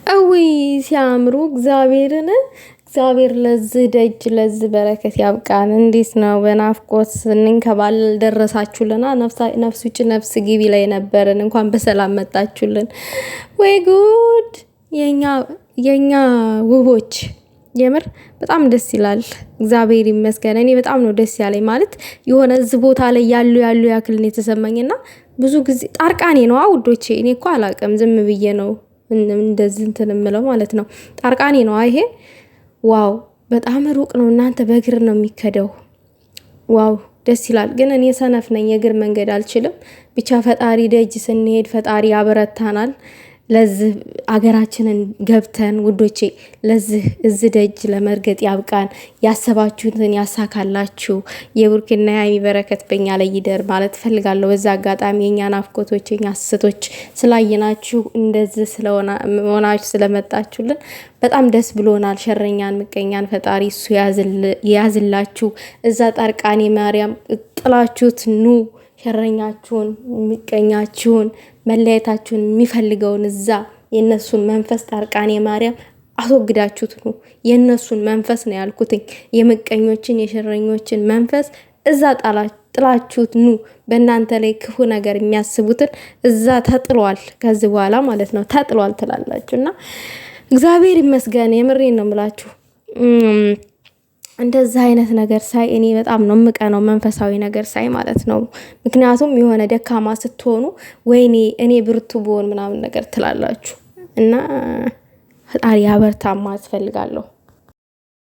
አውይ ሲያምሩ እግዚአብሔር ለዚህ ደጅ ለዚህ በረከት ያብቃን። እንዴት ነው በናፍቆት እንንከባለል ደረሳችሁልና ነፍስ ውጭ ነፍስ ግቢ ላይ ነበርን። እንኳን በሰላም መጣችሁልን። ወይ ጉድ! የኛ ውቦች የምር በጣም ደስ ይላል። እግዚአብሔር ይመስገን። እኔ በጣም ነው ደስ ያለኝ ማለት የሆነ እዚህ ቦታ ላይ ያሉ ያክልን የተሰማኝና ብዙ ጊዜ ጣርቃኔ ነው ውዶቼ። እኔ እኮ አላቅም ዝም ብዬ ነው እንደዚህ እንትን እምለው ማለት ነው። ጣርቃኔ ነው ይሄ። ዋው በጣም ሩቅ ነው እናንተ፣ በእግር ነው የሚከደው። ዋው ደስ ይላል። ግን እኔ ሰነፍ ነኝ፣ የእግር መንገድ አልችልም። ብቻ ፈጣሪ ደጅ ስንሄድ ፈጣሪ ያበረታናል። ለዚህ አገራችንን ገብተን ውዶቼ ለዚህ እዚህ ደጅ ለመርገጥ ያብቃን። ያሰባችሁትን ያሳካላችሁ። የቡርኪና የሀይሚ በረከት በእኛ ላይ ይደር ማለት ፈልጋለሁ። በዛ አጋጣሚ የኛ ናፍቆቶች የኛ ስቶች ስላየናችሁ እንደዚህ ስለሆናችሁ ስለመጣችሁልን በጣም ደስ ብሎናል። ሸረኛን ምቀኛን ፈጣሪ እሱ ያዝላችሁ። እዛ ጣርቃኔ ማርያም ጥላችሁት ኑ። ሸረኛችሁን ምቀኛችሁን መለያየታችሁን የሚፈልገውን እዛ የነሱን መንፈስ ጣርቃኔ ማርያም አስወግዳችሁት ነው። የነሱን መንፈስ ነው ያልኩትኝ። የምቀኞችን የሸረኞችን መንፈስ እዛ ጥላችሁት ኑ። በእናንተ ላይ ክፉ ነገር የሚያስቡትን እዛ ተጥሏል። ከዚህ በኋላ ማለት ነው ተጥሏል ትላላችሁ እና እግዚአብሔር ይመስገን። የምሬን ነው የምላችሁ። እንደዛ አይነት ነገር ሳይ እኔ በጣም ነው የምቀነው፣ መንፈሳዊ ነገር ሳይ ማለት ነው። ምክንያቱም የሆነ ደካማ ስትሆኑ ወይኔ እኔ ብርቱ ብሆን ምናምን ነገር ትላላችሁ እና ፈጣሪ ያበርታማ ያስፈልጋለሁ።